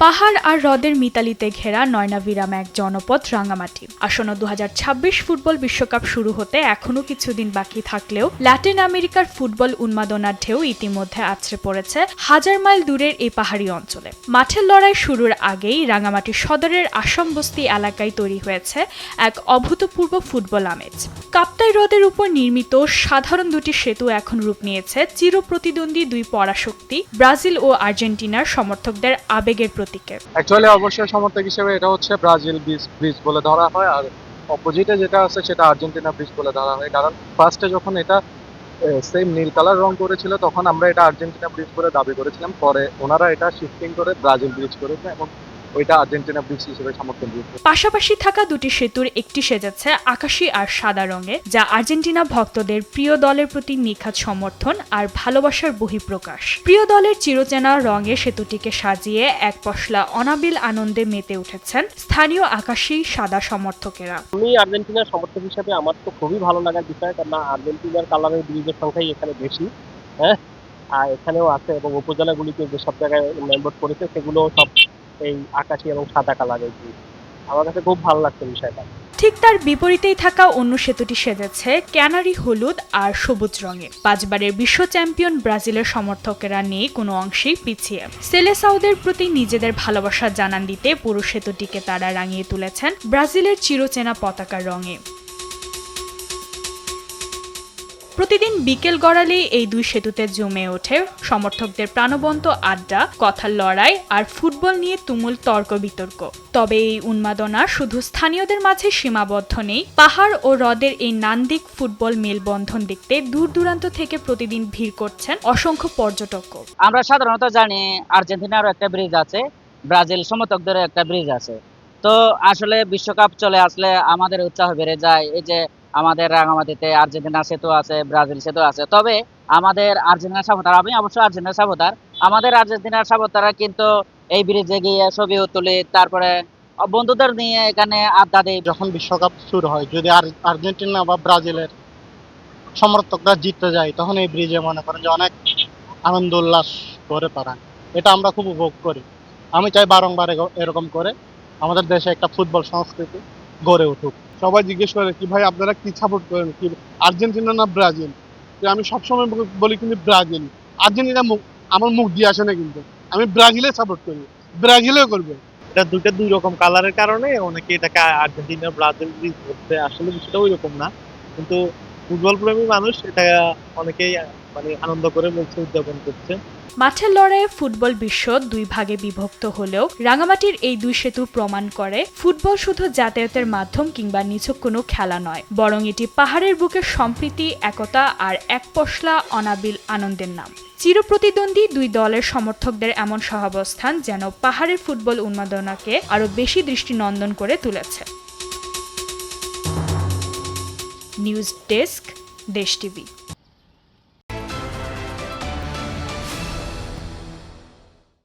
পাহাড় আর হ্রদের মিতালিতে ঘেরা নয়নাভিরাম এক জনপদ রাঙামাটি। আসন্ন 2026 ফুটবল বিশ্বকাপ শুরু হতে এখনো কিছুদিন বাকি থাকলেও ল্যাটিন আমেরিকার ফুটবল উন্মাদনার ঢেউ ইতিমধ্যে আছড়ে পড়েছে হাজার মাইল দূরের এই পাহাড়ি অঞ্চলে। মাঠের লড়াই শুরুর আগেই রাঙামাটি সদরের আসাম বস্তি এলাকায় তৈরি হয়েছে এক অভূতপূর্ব ফুটবল আমেজ। কাপ্তাই হ্রদের উপর নির্মিত সাধারণ দুটি সেতু এখন রূপ নিয়েছে চিরপ্রতিদ্বন্দ্বী দুই পরাশক্তি ব্রাজিল ও আর্জেন্টিনার সমর্থকদের আবেগের প্রতীকে। অ্যাকচুয়ালি অবশ্যই সমর্থক হিসেবে এটা হচ্ছে ব্রাজিল ব্রিজ বলে ধরা হয়, আর অপোজিটে যেটা আছে সেটা আর্জেন্টিনা ব্রিজ বলে ধরা হয়। কারণ ফার্স্টে যখন এটা সেম নীল কালার রং করেছিল তখন আমরা এটা আর্জেন্টিনা ব্রিজ বলে দাবি করেছিলাম, পরে ওনারা এটা শিফটিং করে ব্রাজিল ব্রিজ করেছে এবং ওইটা আর্জেন্টিনা ব্রিজ হিসেবে সমর্থন দিয়েছে। পাশাপাশি থাকা দুটি সেতুর একটি সেজেছে আকাশী আর সাদা রঙে, যা আর্জেন্টিনা ভক্তদের প্রিয় দলের প্রতি নিখাদ সমর্থন আর ভালোবাসার বহিঃপ্রকাশ। প্রিয় দলের চিরচেনা রঙে সেতুটিকে সাজিয়ে এক পশলা অনাবিল আনন্দে মেতে উঠেছেন স্থানীয় আকাশী সাদা সমর্থকেরা। আমি আর্জেন্টিনার সমর্থক হিসেবে আমার তো খুবই ভালো লাগার বিষয়, কারণ আর্জেন্টিনার কালারের ব্রিজের সংখ্যাই এখানে বেশি। হ্যাঁ, আর এখানেও আছে এবং উপজেলাগুলিতে যেসব জায়গায় উন্নয়ন বোর্ড করেছে সেগুলো সব এই আকাশি এবং সাদা কালারের ব্রিজ। আমার কাছে খুব ভালো লাগছে বিষয়টা। ঠিক তার বিপরীতেই থাকা অন্য সেতুটি সেজেছে ক্যানারি হলুদ আর সবুজ রঙে। 5 বারের বিশ্ব চ্যাম্পিয়ন ব্রাজিলের সমর্থকেরা নেই কোনো অংশেই পিছিয়ে। সেলেসাওদের প্রতি নিজেদের ভালোবাসা জানান দিতে পুরো সেতুটিকে তারা রাঙিয়ে তুলেছেন ব্রাজিলের চিরচেনা পতাকার রঙে। প্রতিদিন বিকেল গড়ালেই এই দুই সেতুতে জমে ওঠে সমর্থকদের প্রাণবন্ত আড্ডা, কথার লড়াই আর ফুটবল নিয়ে তুমুল তর্ক বিতর্ক। তবে এই উন্মাদনা শুধু স্থানীয়দের মাঝে সীমাবদ্ধ নেই। পাহাড় ও হ্রদের এই নান্দিক ফুটবল মেলবন্ধন দেখতে দূর দূরান্ত থেকে প্রতিদিন ভিড় করছেন অসংখ্য পর্যটকও। আমরা সাধারণত জানি আর্জেন্টিনারও একটা ব্রিজ আছে, ব্রাজিল সমর্থকদেরও একটা ব্রিজ আছে। তো আসলে বিশ্বকাপ চলে আসলে আমাদের উৎসাহ বেড়ে যায়। এই যে আমাদের রাঙামাটিতে আর্জেন্টিনা সেতু আছে, ব্রাজিল সেতু আছে। তবে আমাদের আর্জেন্টিনার সাপোর্টার, আমি অবশ্যই আর্জেন্টিনার সাপোর্টার, আমাদের আর্জেন্টিনার সাপোর্টাররা কিন্তু এই ব্রিজে গিয়ে ছবি তুলি, তারপরে বন্ধুদের নিয়ে এখানে আড্ডা দেই। যখন বিশ্বকাপ শুরু হয়, যদি আর্জেন্টিনা বা ব্রাজিলের সমর্থকরা জিততে যায়, তখন এই ব্রিজে মনে করেন যে অনেক আনন্দ উল্লাস করে তারা। এটা আমরা খুব উপভোগ করি। আমি চাই বারংবার এরকম করে আমাদের দেশে একটা ফুটবল সংস্কৃতি গড়ে উঠুক। সবাই জিজ্ঞেস করে কি ভাই আপনারা কি সাপোর্ট করেন, কি আর্জেন্টিনা না ব্রাজিল? আমি সবসময় বলি কিন্তু ব্রাজিল। আর্জেন্টিনা আমার মুখ দিয়ে আসে না, কিন্তু আমি ব্রাজিলে সাপোর্ট করি, ব্রাজিলেও করবো। এটা দুই রকম কালারের কারণে অনেকে এটাকে আর্জেন্টিনা ব্রাজিল ব্রিজ বলতে, আসলে বিষয়টা ওই রকম না, কিন্তু ফুটবল প্রেমী মানুষ এটা অনেকেই আনন্দ করে বলছে, উদযাপন করছে। মাঠের লড়াইয়ে ফুটবল বিশ্ব দুই ভাগে বিভক্ত হলেও রাঙামাটির এই দুই সেতু প্রমাণ করে ফুটবল শুধু যাতায়াতের মাধ্যম কিংবা নিছক কোনো খেলা নয়, বরং এটি পাহাড়ের বুকে সম্প্রীতি, একতা আর এক পশলা অনাবিল আনন্দের নাম। চিরপ্রতিদ্বন্দ্বী দুই দলের সমর্থকদের এমন সহাবস্থান যেন পাহাড়ের ফুটবল উন্মাদনাকে আরো বেশি দৃষ্টিনন্দন করে তুলেছে। নিউজ ডেস্ক, দেশ টিভি।